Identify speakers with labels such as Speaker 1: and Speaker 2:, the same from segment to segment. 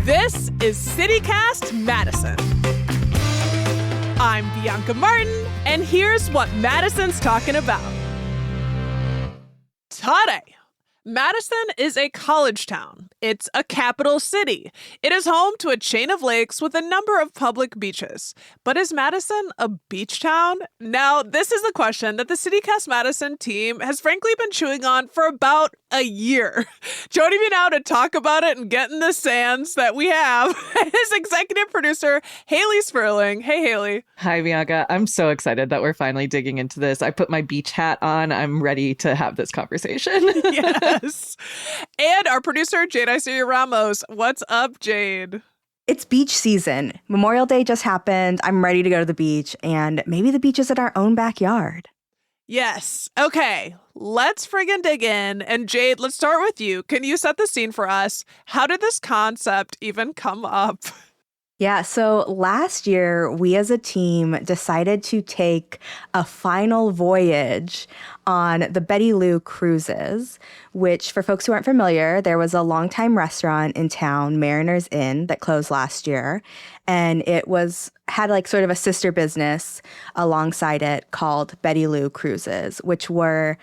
Speaker 1: This is CityCast Madison. I'm Bianca Martin, and here's what Madison's talking about. Today, Madison is a college town. It's a capital city. It is home to a chain of lakes with a number of public beaches. But is Madison a beach town? Now, this is the question that the CityCast Madison team has frankly been chewing on for about a year. Joining me now to talk about it and get in the sands that we have is executive producer Haley Sperling. Hey, Haley.
Speaker 2: Hi, Bianca. I'm so excited that we're finally digging into this. I put my beach hat on. I'm ready to have this conversation.
Speaker 1: Yes. And our producer, Jade Isaiah Ramos. What's up, Jade?
Speaker 3: It's beach season. Memorial Day just happened. I'm ready to go to the beach, and maybe the beach is in our own backyard.
Speaker 1: Yes. Okay, let's friggin' dig in. And Jade, let's start with you. Can you set the scene for us? How did this concept even come up?
Speaker 3: Yeah, so last year, we as a team decided to take a final voyage on the Betty Lou cruises, which, for folks who aren't familiar, there was a longtime restaurant in town, Mariner's Inn, that closed last year. And it had like sort of a sister business alongside it called Betty Lou Cruises, which were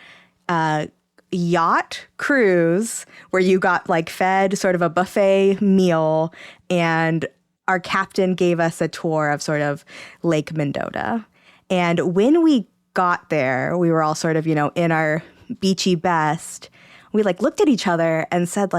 Speaker 3: yacht cruise where you got like fed sort of a buffet meal, and our captain gave us a tour of sort of Lake Mendota. And when we got there, we were all sort of, in our beachy best. We looked at each other and said,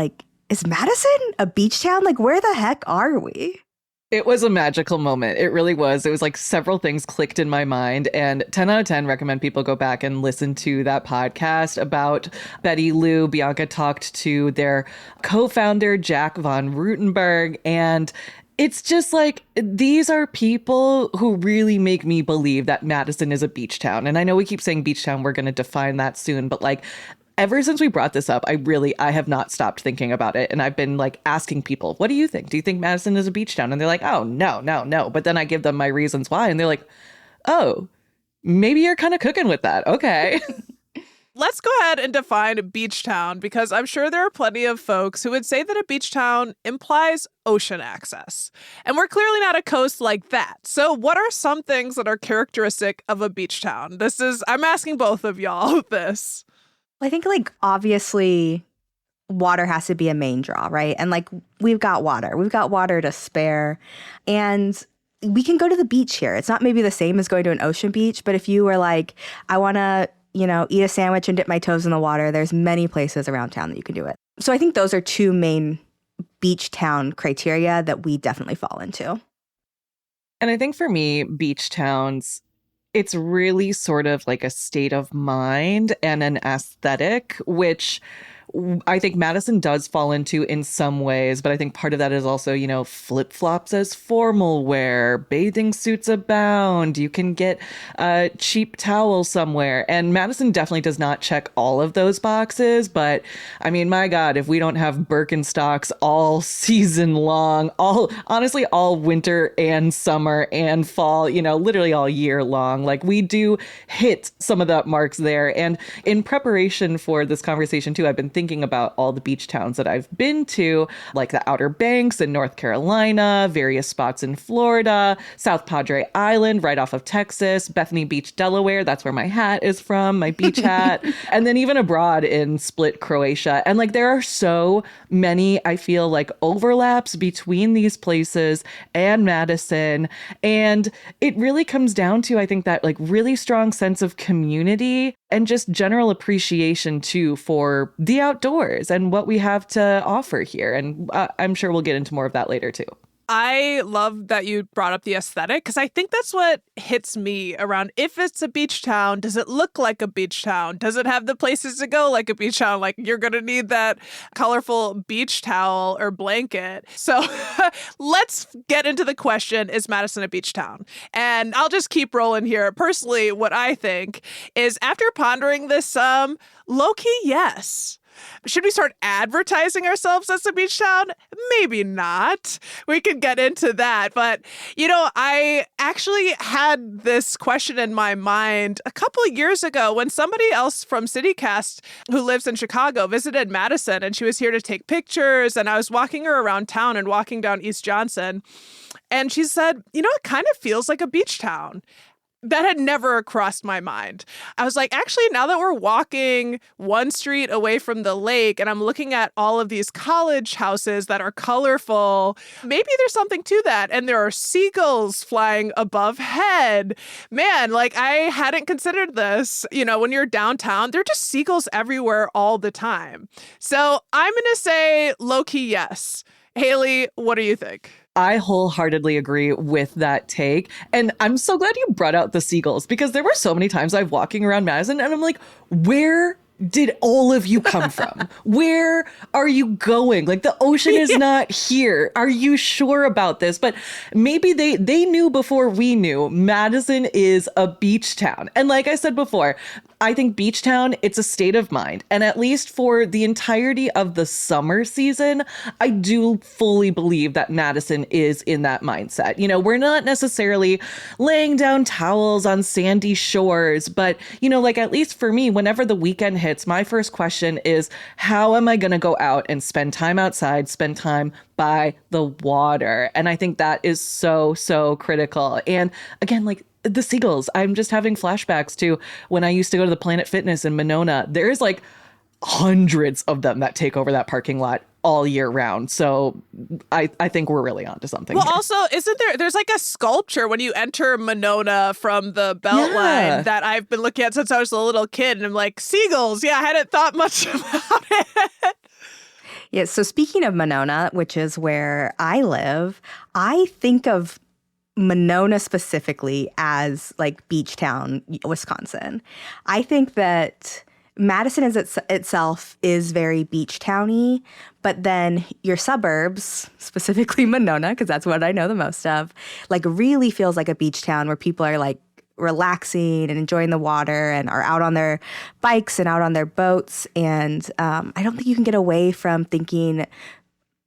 Speaker 3: is Madison a beach town? Where the heck are we?
Speaker 2: It was a magical moment. It really was. It was several things clicked in my mind, and 10 out of 10 recommend people go back and listen to that podcast about Betty Lou. Bianca talked to their co-founder, Jack von Rutenberg, and it's just these are people who really make me believe that Madison is a beach town. And I know we keep saying beach town. We're going to define that soon. But ever since we brought this up, I have not stopped thinking about it. And I've been asking people, what do you think? Do you think Madison is a beach town? And they're like, oh, no. But then I give them my reasons why. And they're like, oh, maybe you're kind of cooking with that. Okay.
Speaker 1: Let's go ahead and define a beach town, because I'm sure there are plenty of folks who would say that a beach town implies ocean access. And we're clearly not a coast like that. So what are some things that are characteristic of a beach town? I'm asking both of y'all this.
Speaker 3: I think obviously water has to be a main draw, right? And we've got water. We've got water to spare. And we can go to the beach here. It's not maybe the same as going to an ocean beach, but if you were I want to eat a sandwich and dip my toes in the water, there's many places around town that you can do it. So I think those are two main beach town criteria that we definitely fall into.
Speaker 2: And I think for me, beach towns, it's really sort of a state of mind and an aesthetic, which I think Madison does fall into in some ways, but I think part of that is also, flip-flops as formal wear, bathing suits abound, you can get a cheap towel somewhere. And Madison definitely does not check all of those boxes, but I mean, my God, if we don't have Birkenstocks all season long, honestly, all winter and summer and fall, literally all year long, we do hit some of the marks there. And in preparation for this conversation too, I've been thinking about all the beach towns that I've been to, like the Outer Banks in North Carolina, various spots in Florida, South Padre Island right off of Texas, Bethany Beach, Delaware. That's where my hat is from, my beach hat. And then even abroad in Split, Croatia. And there are so many, I feel overlaps between these places and Madison. And it really comes down to, I think, that really strong sense of community and just general appreciation too for the outdoors and what we have to offer here. And I'm sure we'll get into more of that later too.
Speaker 1: I love that you brought up the aesthetic, because I think that's what hits me around if it's a beach town. Does it look like a beach town? Does it have the places to go like a beach town? You're going to need that colorful beach towel or blanket. So let's get into the question, is Madison a beach town? And I'll just keep rolling here. Personally, what I think is, after pondering this some, low-key, yes. Should we start advertising ourselves as a beach town? Maybe not. We can get into that. But, I actually had this question in my mind a couple of years ago when somebody else from CityCast who lives in Chicago visited Madison, and she was here to take pictures. And I was walking her around town and walking down East Johnson. And she said, it kind of feels like a beach town. That had never crossed my mind. I was like, actually, now that we're walking one street away from the lake and I'm looking at all of these college houses that are colorful, maybe there's something to that. And there are seagulls flying above head. Man, I hadn't considered this. When you're downtown, there are just seagulls everywhere all the time. So I'm going to say low-key yes. Haley, what do you think?
Speaker 2: I wholeheartedly agree with that take. And I'm so glad you brought out the seagulls, because there were so many times I'm walking around Madison and I'm like, where did all of you come from? Where are you going? The ocean is not here. Are you sure about this? But maybe they knew before we knew Madison is a beach town. And like I said before, I think beach town, it's a state of mind. And at least for the entirety of the summer season, I do fully believe that Madison is in that mindset. We're not necessarily laying down towels on sandy shores, but, at least for me, whenever the weekend hits, my first question is, how am I going to go out and spend time outside, spend time by the water? And I think that is so, so critical. And again, the seagulls, I'm just having flashbacks to when I used to go to the Planet Fitness in Monona. There's hundreds of them that take over that parking lot all year round. So I think we're really onto something.
Speaker 1: Well,
Speaker 2: here.
Speaker 1: also, there's a sculpture when you enter Monona from the Beltline that I've been looking at since I was a little kid. And I'm like, seagulls. Yeah, I hadn't thought much about it.
Speaker 3: Yeah, so speaking of Monona, which is where I live, I think of Monona specifically as beach town, Wisconsin. I think that Madison itself is very beach towny, but then your suburbs, specifically Monona, because that's what I know the most of, really feels like a beach town where people are relaxing and enjoying the water and are out on their bikes and out on their boats. And I don't think you can get away from thinking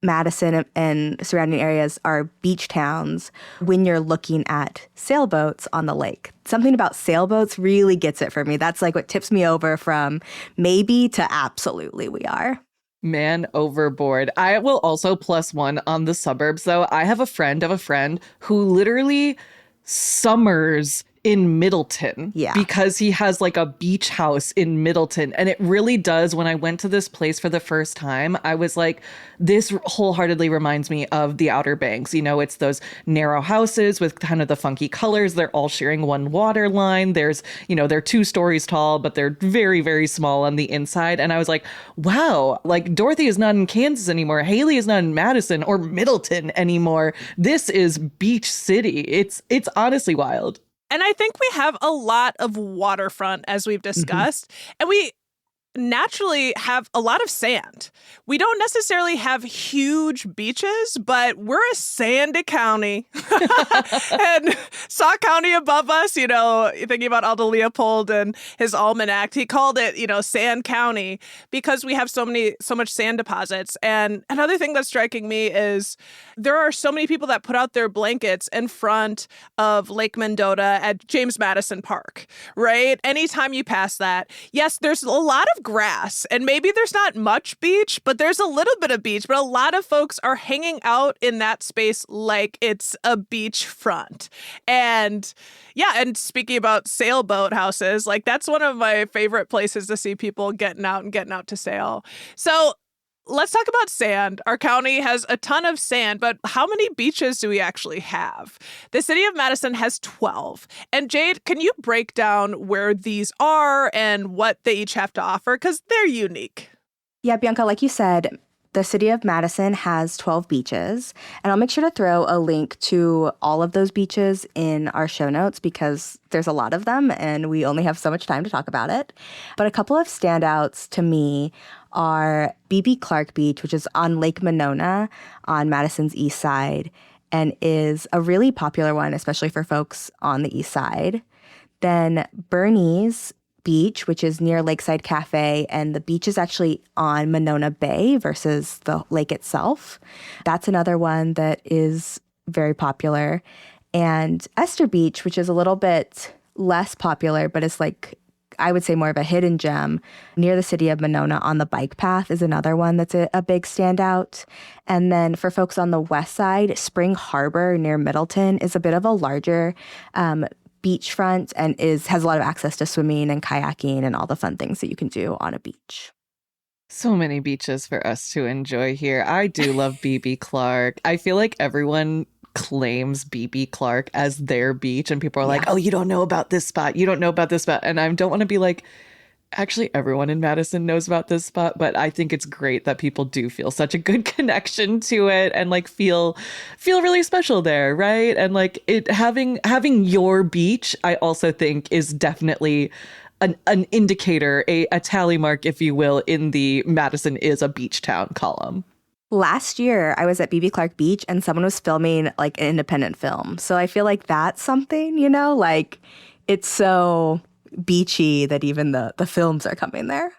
Speaker 3: Madison and surrounding areas are beach towns when you're looking at sailboats on the lake. Something about sailboats really gets it for me. That's what tips me over from maybe to absolutely we are.
Speaker 2: Man overboard. I will also +1 on the suburbs, though. I have a friend of a friend who literally summers in Middleton because he has a beach house in Middleton. And it really does. When I went to this place for the first time, I was like, this wholeheartedly reminds me of the Outer Banks. It's those narrow houses with kind of the funky colors. They're all sharing one water line. There's, they're 2 stories tall, but they're very, very small on the inside. And I was like, wow, Dorothy is not in Kansas anymore. Haley is not in Madison or Middleton anymore. This is Beach City. It's honestly wild.
Speaker 1: And I think we have a lot of waterfront, as we've discussed, and we naturally have a lot of sand. We don't necessarily have huge beaches, but we're a sandy county. And Sauk County above us, thinking about Aldo Leopold and his almanac, he called it, Sand County, because we have so much sand deposits. And another thing that's striking me is there are so many people that put out their blankets in front of Lake Mendota at James Madison Park, right? Anytime you pass that, yes, there's a lot of grass, and maybe there's not much beach, but there's a little bit of beach. But a lot of folks are hanging out in that space like it's a beach front. And and speaking about sailboat houses, that's one of my favorite places to see people getting out to sail. So let's talk about sand. Our county has a ton of sand, but how many beaches do we actually have? The city of Madison has 12. And Jade, can you break down where these are and what they each have to offer? Because they're unique.
Speaker 3: Yeah, Bianca, like you said, the city of Madison has 12 beaches, and I'll make sure to throw a link to all of those beaches in our show notes because there's a lot of them and we only have so much time to talk about it. But a couple of standouts to me are B.B. Clark Beach, which is on Lake Monona on Madison's east side and is a really popular one, especially for folks on the east side. Then Bernie's Beach, which is near Lakeside Cafe, and the beach is actually on Monona Bay versus the lake itself. That's another one that is very popular. And Esther Beach, which is a little bit less popular, but it's like, I would say more of a hidden gem near the city of Monona on the bike path, is another one that's a big standout. And then for folks on the west side, Spring Harbor near Middleton is a bit of a larger beachfront and has a lot of access to swimming and kayaking and all the fun things that you can do on a beach.
Speaker 2: So many beaches for us to enjoy here. I do love BB Clark. I feel like everyone claims BB Clark as their beach, and people are like, oh, you don't know about this spot. You don't know about this spot. And I don't want to be like, actually, everyone in Madison knows about this spot, but I think it's great that people do feel such a good connection to it and like feel really special there, right? And like it having your beach, I also think is definitely an indicator, a tally mark, if you will, in the Madison is a beach town column.
Speaker 3: Last year, I was at BB Clark Beach and someone was filming like an independent film. So I feel like that's something, like it's so beachy that even the films are coming there.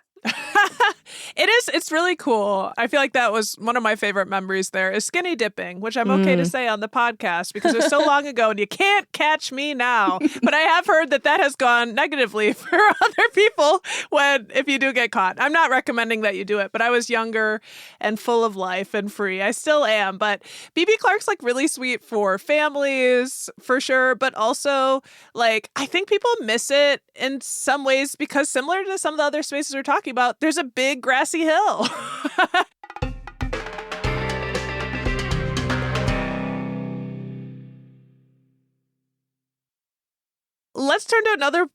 Speaker 1: It's really cool. I feel like that was one of my favorite memories there is skinny dipping, which I'm okay to say on the podcast because it was so long ago and you can't catch me now. But I have heard that has gone negatively for other people if you do get caught. I'm not recommending that you do it, but I was younger and full of life and free. I still am. But BB Clark's like really sweet for families for sure. But also like I think people miss it in some ways because similar to some of the other spaces we're talking about, there's a big grassy hill. Let's turn to another,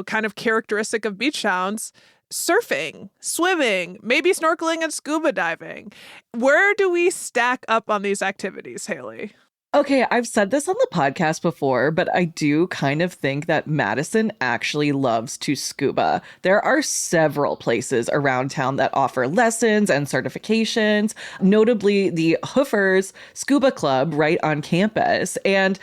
Speaker 1: kind of characteristic of beach towns. Surfing, swimming, maybe snorkeling and scuba diving. Where do we stack up on these activities, Haley?
Speaker 2: Okay, I've said this on the podcast before, but I do kind of think that Madison actually loves to scuba. There are several places around town that offer lessons and certifications, notably the Hoofers Scuba Club right on campus. And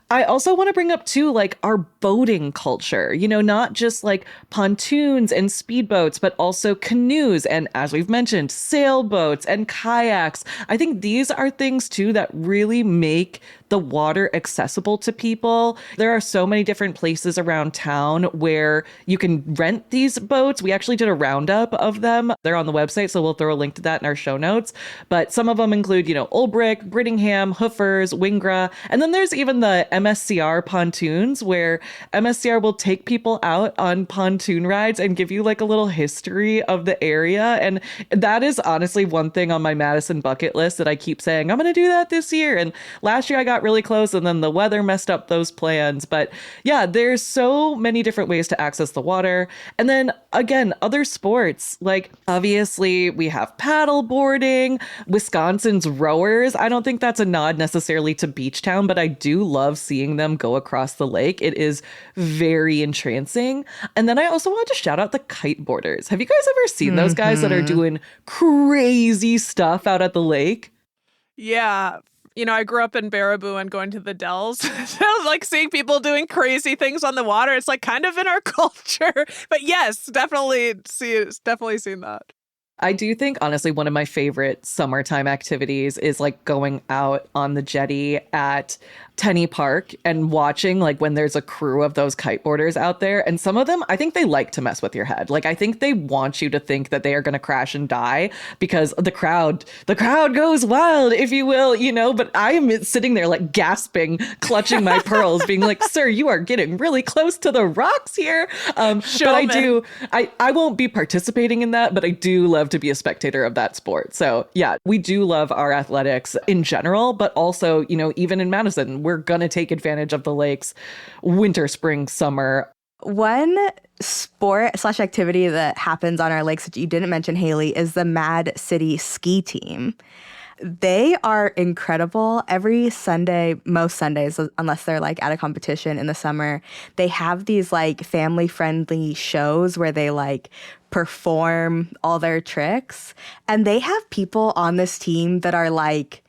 Speaker 2: I also want to bring up too, like our boating culture, not just like pontoons and speedboats, but also canoes. And as we've mentioned, sailboats and kayaks. I think these are things too that really make the water accessible to people. There are so many different places around town where you can rent these boats. We actually did a roundup of them. They're on the website, so we'll throw a link to that in our show notes. But some of them include, Olbrich, Brittingham, Hoofers, Wingra. And then there's even the MSCR pontoons where MSCR will take people out on pontoon rides and give you like a little history of the area. And that is honestly one thing on my Madison bucket list that I keep saying, I'm going to do that this year. And last year I got really close and then the weather messed up those plans. But yeah, there's so many different ways to access the water. And then again, other sports, like obviously we have paddle boarding, Wisconsin's rowers. I don't think that's a nod necessarily to Beach Town, but I do love seeing them go across the lake. It is very entrancing. And then I also want to shout out the kiteboarders. Have you guys ever seen those guys that are doing crazy stuff out at the lake?
Speaker 1: Yeah. I grew up in Baraboo and going to the Dells. So like seeing people doing crazy things on the water. It's like kind of in our culture. But yes, definitely seen that.
Speaker 2: I do think, honestly, one of my favorite summertime activities is like going out on the jetty at Tenney Park and watching like when there's a crew of those kiteboarders out there. And some of them, I think they like to mess with your head. Like, I think they want you to think that they are going to crash and die because the crowd goes wild, if you will, but I am sitting there like gasping, clutching my pearls, being like, sir, you are getting really close to the rocks here. But I won't be participating in that, but I do love to be a spectator of that sport. So yeah, we do love our athletics in general, but also, even in Madison, we're going to take advantage of the lakes winter, spring, summer.
Speaker 3: One sport/activity that happens on our lakes that you didn't mention, Haley, is the Mad City ski team. They are incredible. Every Sunday, most Sundays, unless they're like at a competition in the summer, they have these like family-friendly shows where they like perform all their tricks. And they have people on this team that are like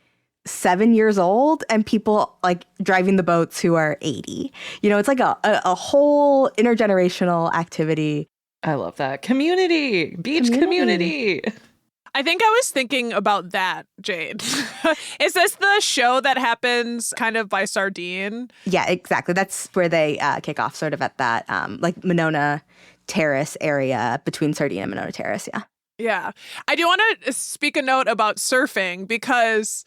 Speaker 3: 7 years old and people like driving the boats who are 80. It's like a whole intergenerational activity.
Speaker 2: I love that. Community, beach community.
Speaker 1: I think I was thinking about that, Jade. Is this the show that happens kind of by Sardine?
Speaker 3: Yeah, exactly. That's where they kick off, sort of at that like Monona Terrace area between Sardine and Monona Terrace. Yeah.
Speaker 1: Yeah. I do want to speak a note about surfing because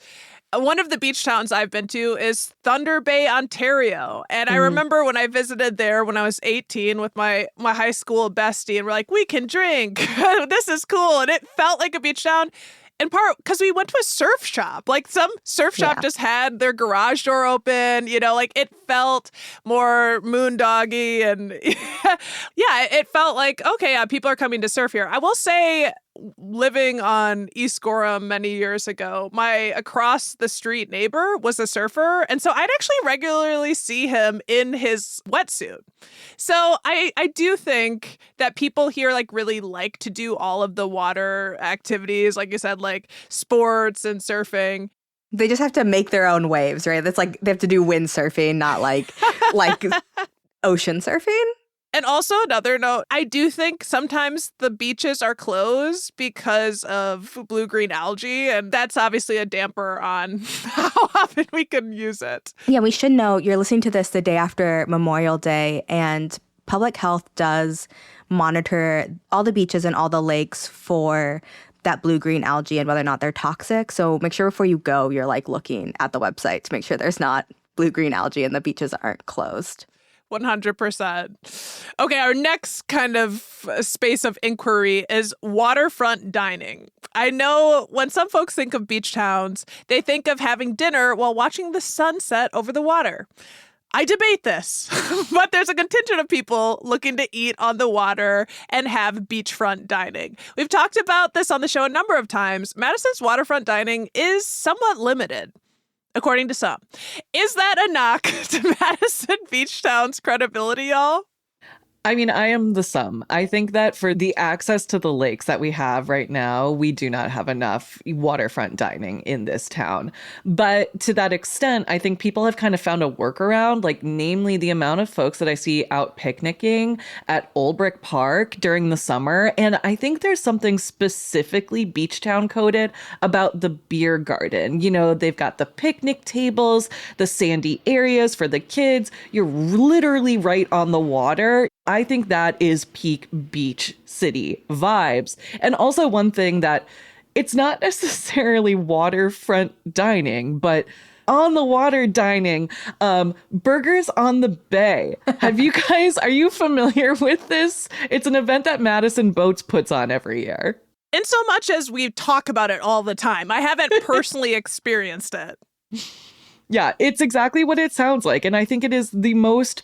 Speaker 1: one of the beach towns I've been to is Thunder Bay, Ontario. And I remember when I visited there when I was 18 with my high school bestie, and we're like, we can drink. This is cool. And it felt like a beach town. In part because we went to a surf shop. Like some surf shop just had their garage door open, like it felt more moondoggy and yeah, it felt like, okay, yeah, people are coming to surf here. I will say, living on East Gorham many years ago, my across the street neighbor was a surfer. And so I'd actually regularly see him in his wetsuit. So I do think that people here like really like to do all of the water activities, like you said, like sports and surfing.
Speaker 3: They just have to make their own waves, right? That's like they have to do windsurfing, not like ocean surfing.
Speaker 1: And also another note, I do think sometimes the beaches are closed because of blue-green algae, and that's obviously a damper on how often we can use it.
Speaker 3: Yeah, we should know you're listening to this the day after Memorial Day, and public health does monitor all the beaches and all the lakes for that blue-green algae and whether or not they're toxic. So make sure before you go, you're like looking at the website to make sure there's not blue-green algae and the beaches aren't closed.
Speaker 1: 100%. Okay, our next kind of space of inquiry is waterfront dining. I know when some folks think of beach towns, they think of having dinner while watching the sunset over the water. I debate this, but there's a contingent of people looking to eat on the water and have beachfront dining. We've talked about this on the show a number of times. Madison's waterfront dining is somewhat limited, according to some. Is that a knock to Madison Beach Town's credibility, y'all?
Speaker 2: I mean, I am the sum. I think that for the access to the lakes that we have right now, we do not have enough waterfront dining in this town. But to that extent, I think people have kind of found a workaround, like namely the amount of folks that I see out picnicking at Old Brick Park during the summer. And I think there's something specifically beach town coded about the beer garden. They've got the picnic tables, the sandy areas for the kids. You're literally right on the water. I think that is peak beach city vibes. And also one thing that it's not necessarily waterfront dining, but on the water dining, burgers on the bay. Are you familiar with this? It's an event that Madison Boats puts on every year.
Speaker 1: In so much as we talk about it all the time, I haven't personally experienced it.
Speaker 2: Yeah, it's exactly what it sounds like. And I think it is the most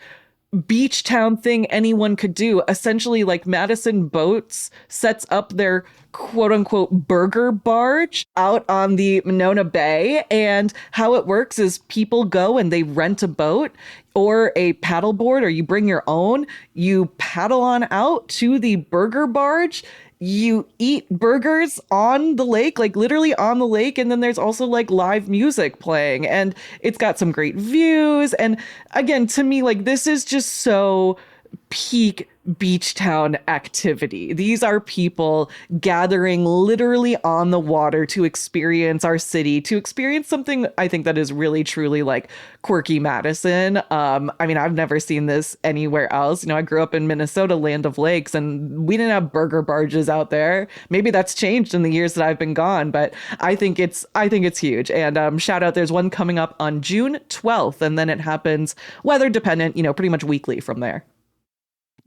Speaker 2: beach town thing anyone could do. Essentially, like Madison Boats sets up their quote unquote burger barge out on the Monona Bay. And how it works is people go and they rent a boat or a paddleboard, or you bring your own. You paddle on out to the burger barge. You eat burgers on the lake, like literally on the lake. And then there's also like live music playing, and it's got some great views. And again, to me, like this is just so peak beach town activity. These are people gathering literally on the water to experience our city, to experience something I think that is really truly like quirky Madison. I mean, I've never seen this anywhere else. I grew up in Minnesota, land of lakes, and we didn't have burger barges out there. Maybe that's changed in the years that I've been gone, but I think it's huge. And shout out, there's one coming up on June 12th, and then it happens weather dependent, pretty much weekly from there.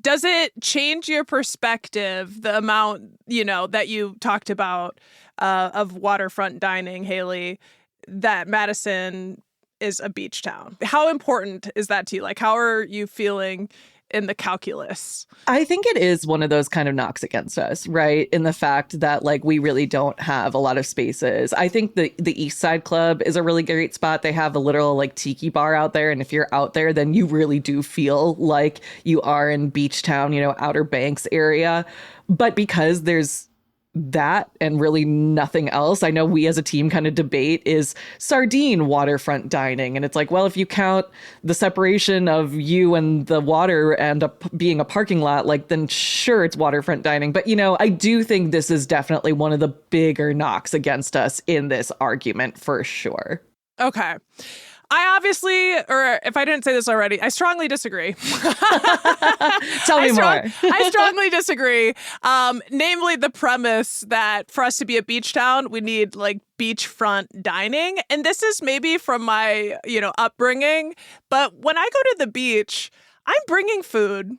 Speaker 1: Does it change your perspective, the amount, that you talked about of waterfront dining, Haley, that Madison is a beach town? How important is that to you? Like, how are you feeling in the calculus?
Speaker 2: I think it is one of those kind of knocks against us, right? In the fact that like we really don't have a lot of spaces. I think the East Side Club is a really great spot. They have a literal like tiki bar out there. And if you're out there, then you really do feel like you are in beach town, Outer Banks area. But because there's that and really nothing else. I know we as a team kind of debate is sardine waterfront dining. And it's like, well, if you count the separation of you and the water and being a parking lot, like then sure, it's waterfront dining. But, you know, I do think this is definitely one of the bigger knocks against us in this argument for sure.
Speaker 1: Okay. I obviously, or if I didn't say this already, I strongly disagree.
Speaker 2: Tell me more.
Speaker 1: I strongly disagree. Namely, the premise that for us to be a beach town, we need like beachfront dining. And this is maybe from my, upbringing. But when I go to the beach, I'm bringing food.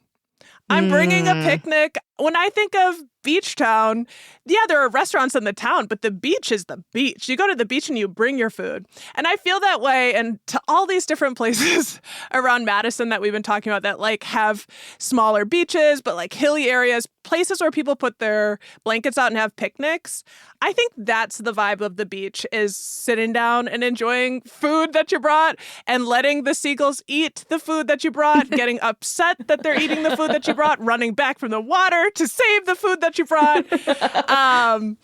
Speaker 1: I'm bringing a picnic. When I think of beach town, yeah, there are restaurants in the town, but the beach is the beach. You go to the beach and you bring your food. And I feel that way. And to all these different places around Madison that we've been talking about that like have smaller beaches, but like hilly areas, places where people put their blankets out and have picnics. I think that's the vibe of the beach, is sitting down and enjoying food that you brought and letting the seagulls eat the food that you brought, getting upset that they're eating the food that you brought, running back from the water to save the food that you brought. And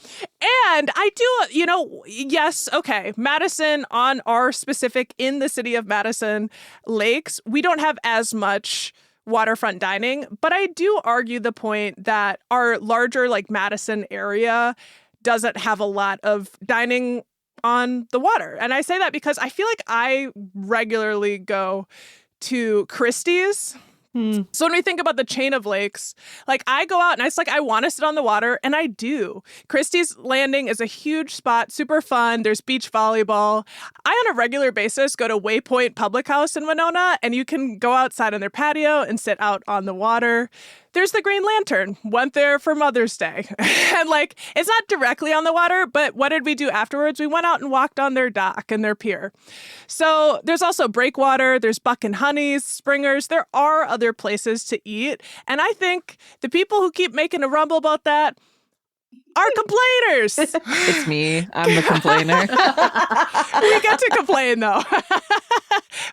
Speaker 1: I do, yes, okay, Madison, on our specific in the city of Madison lakes, we don't have as much waterfront dining, but I do argue the point that our larger like Madison area doesn't have a lot of dining on the water. And I say that because I feel like I regularly go to Christie's. So when we think about the chain of lakes, like I go out and it's like I want to sit on the water, and I do. Christie's Landing is a huge spot, super fun. There's beach volleyball. I on a regular basis go to Waypoint Public House in Winona, and you can go outside on their patio and sit out on the water. There's the Green Lantern. Went there for Mother's Day. And like, it's not directly on the water, but what did we do afterwards? We went out and walked on their dock and their pier. So there's also Breakwater, there's Buck and Honey's, Springer's. There are other places to eat. And I think the people who keep making a rumble about that are complainers.
Speaker 2: It's me. I'm the complainer.
Speaker 1: We get to complain though.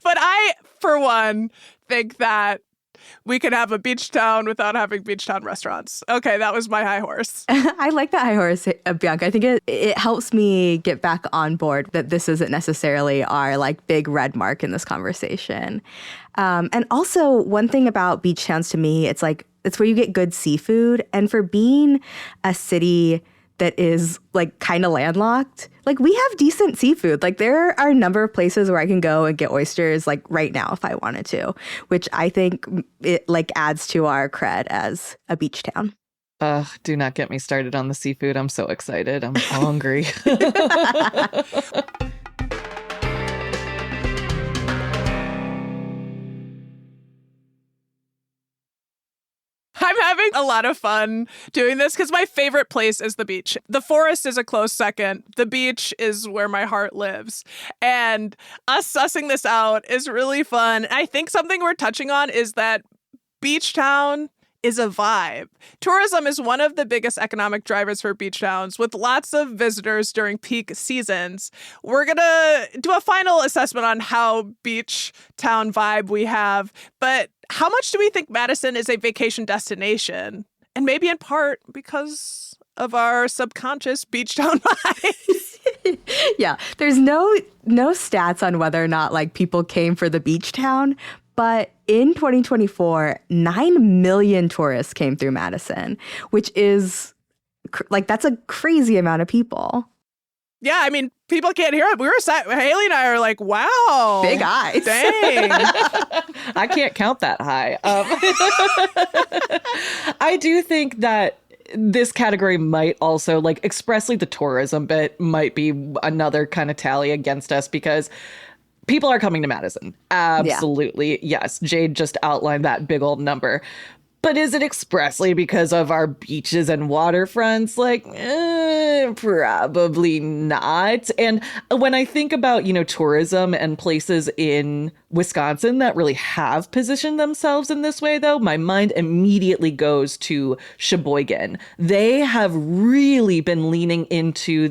Speaker 1: But I, for one, think that we could have a beach town without having beach town restaurants. Okay, that was my high horse.
Speaker 3: I like that high horse, Bianca. I think it helps me get back on board that this isn't necessarily our like big red mark in this conversation. And also one thing about beach towns to me, it's like, it's where you get good seafood. And for being a city that is like kind of landlocked, like we have decent seafood. Like there are a number of places where I can go and get oysters like right now if I wanted to, which I think it like adds to our cred as a beach town.
Speaker 2: Do not get me started on the seafood. I'm so excited. I'm hungry.
Speaker 1: I'm having a lot of fun doing this because my favorite place is the beach. The forest is a close second. The beach is where my heart lives. And us sussing this out is really fun. I think something we're touching on is that beach town is a vibe. Tourism is one of the biggest economic drivers for beach towns, with lots of visitors during peak seasons. We're going to do a final assessment on how beach town vibe we have, but how much do we think Madison is a vacation destination? And maybe in part because of our subconscious beach town vibes.
Speaker 3: Yeah, there's no stats on whether or not like people came for the beach town, but in 2024, 9 million tourists came through Madison, which is like, that's a crazy amount of people.
Speaker 1: Yeah, I mean, people can't hear it. Haley and I are like, wow.
Speaker 3: Big eyes.
Speaker 1: Dang.
Speaker 2: I can't count that high. I do think that this category might also, like, expressly the tourism bit might be another kind of tally against us because people are coming to Madison. Absolutely. Yeah. Yes. Jade just outlined that big old number. But is it expressly because of our beaches and waterfronts? Like, Probably not. And when I think about, tourism and places in Wisconsin that really have positioned themselves in this way, though, my mind immediately goes to Sheboygan. They have really been leaning into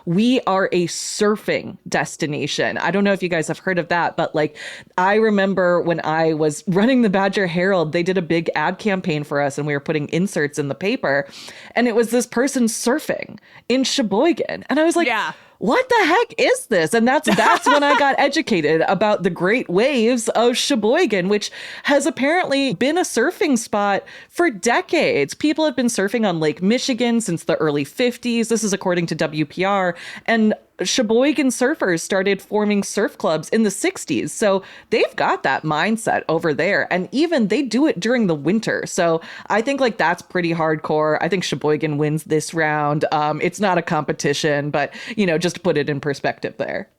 Speaker 2: we are a surfing destination. I don't know if you guys have heard of that, but like, I remember when I was running the Badger Herald, they did a big ad campaign for us and we were putting inserts in the paper. And it was this person surfing in Sheboygan. And I was like,
Speaker 1: yeah.
Speaker 2: What the heck is this? And that's when I got educated about the great waves of Sheboygan, which has apparently been a surfing spot for decades. People have been surfing on Lake Michigan since the early 50s. This is according to WPR. And Sheboygan surfers started forming surf clubs in the 60s. So they've got that mindset over there. And even they do it during the winter. So I think like that's pretty hardcore. I think Sheboygan wins this round. It's not a competition, but, just to put it in perspective there.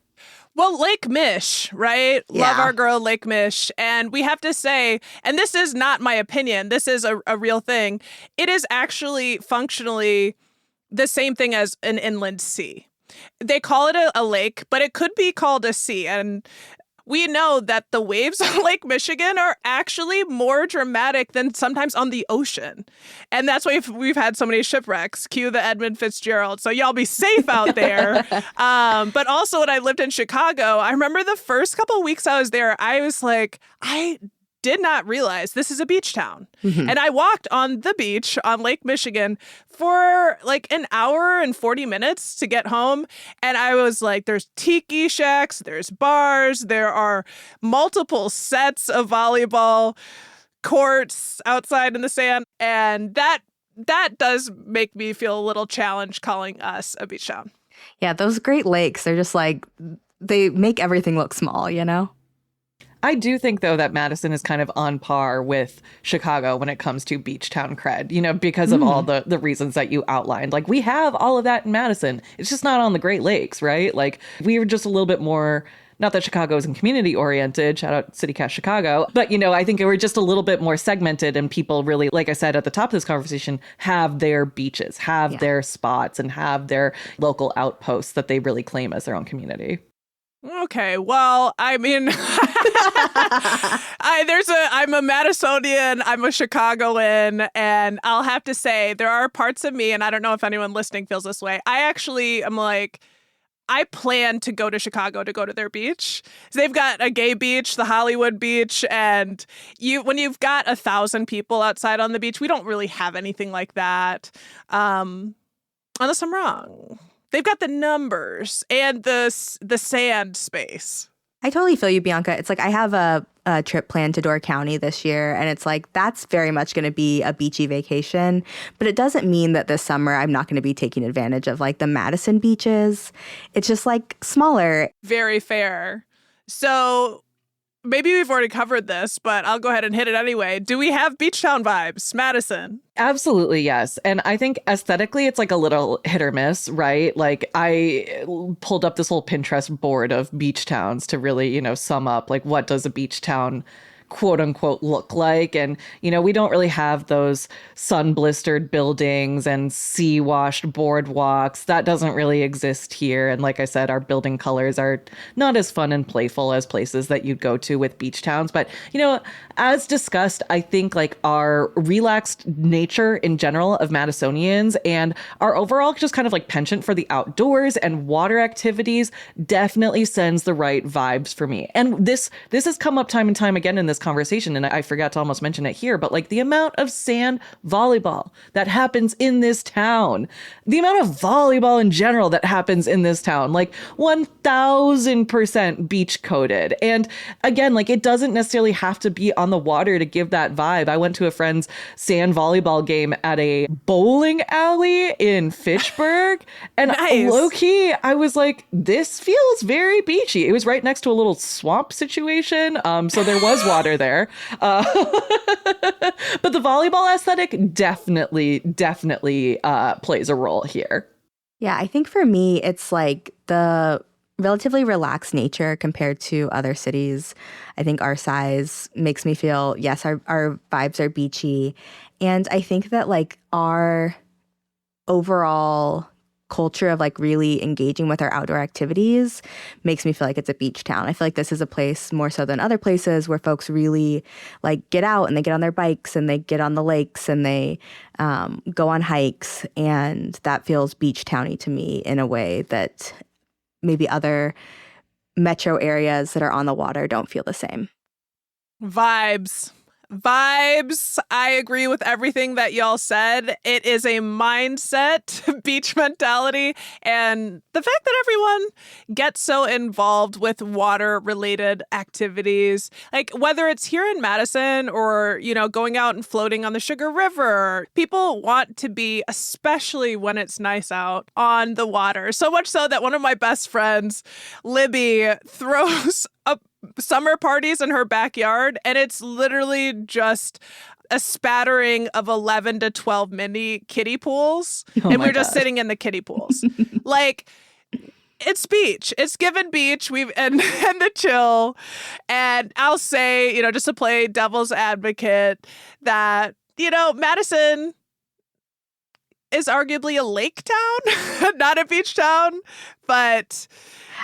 Speaker 1: Well, Lake Mish, right?
Speaker 3: Yeah.
Speaker 1: Love our girl, Lake Mish. And we have to say, and this is not my opinion, this is a real thing. It is actually functionally the same thing as an inland sea. They call it a lake, but it could be called a sea. And we know that the waves on Lake Michigan are actually more dramatic than sometimes on the ocean. And that's why we've had so many shipwrecks. Cue the Edmund Fitzgerald. So y'all be safe out there. But also when I lived in Chicago, I remember the first couple of weeks I was there, I was like, I did not realize this is a beach town. Mm-hmm. And I walked on the beach on Lake Michigan for like an hour and 40 minutes to get home. And I was like, there's tiki shacks, there's bars, there are multiple sets of volleyball courts outside in the sand. And that does make me feel a little challenged calling us a beach town.
Speaker 3: Yeah, those Great Lakes, they're just like, they make everything look small,
Speaker 2: I do think, though, that Madison is kind of on par with Chicago when it comes to beach town cred, because of all the reasons that you outlined. Like, we have all of that in Madison. It's just not on the Great Lakes, right? Like, we were just a little bit more, not that Chicago isn't community oriented, shout out CityCast Chicago, but, I think we're just a little bit more segmented and people really, like I said at the top of this conversation, have their beaches, have their spots and have their local outposts that they really claim as their own community.
Speaker 1: Okay, well, I mean, I'm a Madisonian, I'm a Chicagoan, and I'll have to say there are parts of me, and I don't know if anyone listening feels this way. I actually am like, I plan to go to Chicago to go to their beach. So they've got a gay beach, the Hollywood beach, and when you've got 1,000 people outside on the beach, we don't really have anything like that, unless I'm wrong. They've got the numbers and the sand space.
Speaker 3: I totally feel you, Bianca. It's like I have a trip planned to Door County this year, and it's like that's very much going to be a beachy vacation. But it doesn't mean that this summer I'm not going to be taking advantage of like the Madison beaches. It's just like smaller.
Speaker 1: Very fair. So maybe we've already covered this, but I'll go ahead and hit it anyway. Do we have beach town vibes, Madison?
Speaker 2: Absolutely, yes. And I think aesthetically, it's like a little hit or miss, right? Like I pulled up this whole Pinterest board of beach towns to really, sum up like what does a beach town quote unquote look like. And, we don't really have those sun blistered buildings and sea washed boardwalks. That doesn't really exist here. And like I said, our building colors are not as fun and playful as places that you'd go to with beach towns. But, as discussed, I think like our relaxed nature in general of Madisonians and our overall just kind of like penchant for the outdoors and water activities definitely sends the right vibes for me. And this has come up time and time again in this conversation, and I forgot to almost mention it here, but like the amount of sand volleyball that happens in this town, the amount of volleyball in general that happens in this town, like 1000% beach coded. And again, like it doesn't necessarily have to be on the water to give that vibe. I went to a friend's sand volleyball game at a bowling alley in Fitchburg, and
Speaker 1: nice.
Speaker 2: Low key, I was like, this feels very beachy. It was right next to a little swamp situation, so there was water there. But the volleyball aesthetic definitely plays a role here.
Speaker 3: Yeah, I think for me, it's like the relatively relaxed nature compared to other cities. I think our size makes me feel, yes, our vibes are beachy. And I think that like our overall culture of like really engaging with our outdoor activities makes me feel like it's a beach town. I feel like this is a place more so than other places where folks really like get out and they get on their bikes and they get on the lakes and they go on hikes. And that feels beach towny to me in a way that maybe other metro areas that are on the water don't feel the same. Vibes.
Speaker 1: I agree with everything that y'all said. It is a mindset, beach mentality, and the fact that everyone gets so involved with water-related activities, like whether it's here in Madison or, going out and floating on the Sugar River, people want to be, especially when it's nice out, on the water. So much so that one of my best friends, Libby, throws a summer parties in her backyard, and it's literally just a spattering of 11 to 12 mini kiddie pools. And we're just sitting in the kiddie pools. Like, it's beach. It's given beach. And the chill. And I'll say, just to play devil's advocate, that, Madison is arguably a lake town, not a beach town, but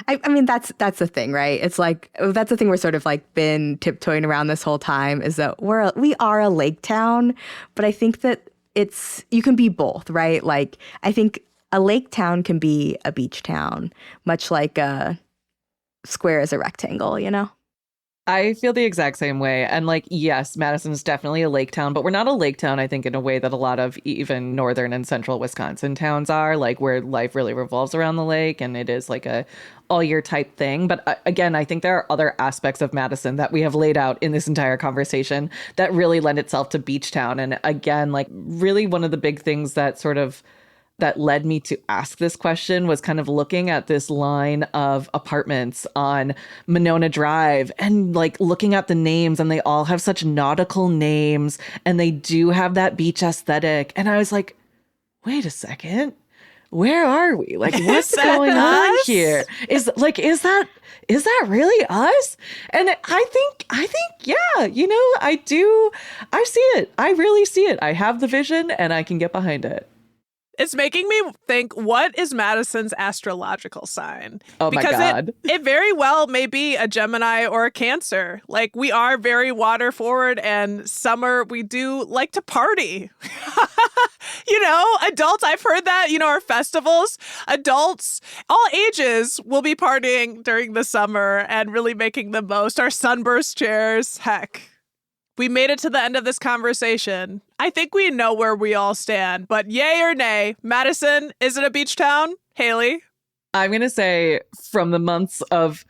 Speaker 3: I mean, that's the thing, right? It's like, that's the thing we're sort of like been tiptoeing around this whole time, is that we are a lake town, but I think that you can be both, right? Like, I think a lake town can be a beach town, much like a square is a rectangle,
Speaker 2: I feel the exact same way. And like, yes, Madison's definitely a lake town, but we're not a lake town, I think, in a way that a lot of even northern and central Wisconsin towns are, like where life really revolves around the lake and it is like a all year type thing. But again, I think there are other aspects of Madison that we have laid out in this entire conversation that really lend itself to beach town. And again, like really one of the big things that led me to ask this question was kind of looking at this line of apartments on Monona Drive and like looking at the names, and they all have such nautical names and they do have that beach aesthetic. And I was like, wait a second, where are we? Like, what's going on here? Is that really us? And I think, yeah, I see it. I really see it. I have the vision and I can get behind it.
Speaker 1: It's making me think, what is Madison's astrological sign?
Speaker 2: Oh my God.
Speaker 1: Because it very well may be a Gemini or a Cancer. Like, we are very water forward, and summer, we do like to party. Adults, I've heard that, our festivals, adults, all ages will be partying during the summer and really making the most. Our sunburst chairs, heck. We made it to the end of this conversation. I think we know where we all stand, but yay or nay, Madison, is it a beach town? Haley?
Speaker 2: I'm going to say from the months of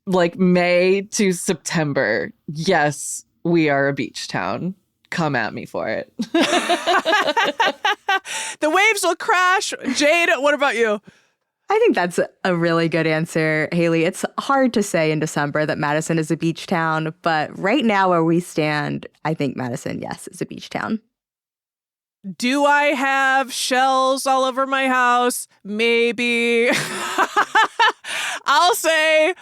Speaker 2: like May to September, yes, we are a beach town. Come at me for it.
Speaker 1: The waves will crash. Jade, what about you?
Speaker 3: I think that's a really good answer, Haley. It's hard to say in December that Madison is a beach town, but right now where we stand, I think Madison, yes, is a beach town.
Speaker 1: Do I have shells all over my house? Maybe. I'll say,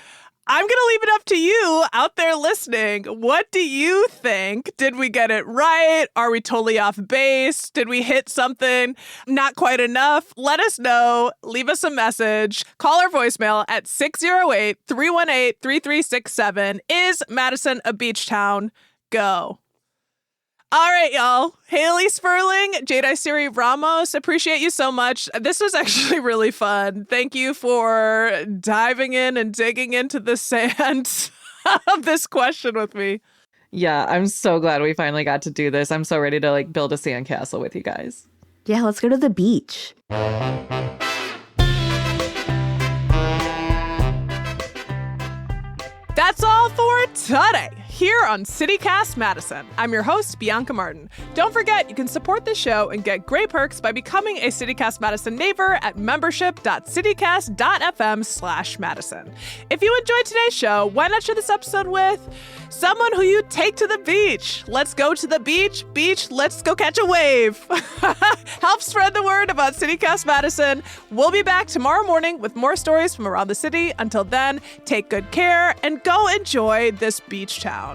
Speaker 1: I'm going to leave it up to you out there listening. What do you think? Did we get it right? Are we totally off base? Did we hit something not quite enough? Let us know. Leave us a message. Call our voicemail at 608-318-3367. Is Madison a beach town? Go. All right, y'all. Haley Sperling, Jade Isiri Ramos, appreciate you so much. This was actually really fun. Thank you for diving in and digging into the sand of this question with me.
Speaker 2: Yeah, I'm so glad we finally got to do this. I'm so ready to like build a sandcastle with you guys.
Speaker 3: Yeah, let's go to the beach.
Speaker 1: That's all for today here on CityCast Madison. I'm your host, Bianca Martin. Don't forget, you can support the show and get great perks by becoming a CityCast Madison neighbor at membership.citycast.fm/Madison. If you enjoyed today's show, why not share this episode with someone who you take to the beach? Let's go to the beach. Beach, let's go catch a wave. Help spread the word about CityCast Madison. We'll be back tomorrow morning with more stories from around the city. Until then, take good care and go enjoy this beach town.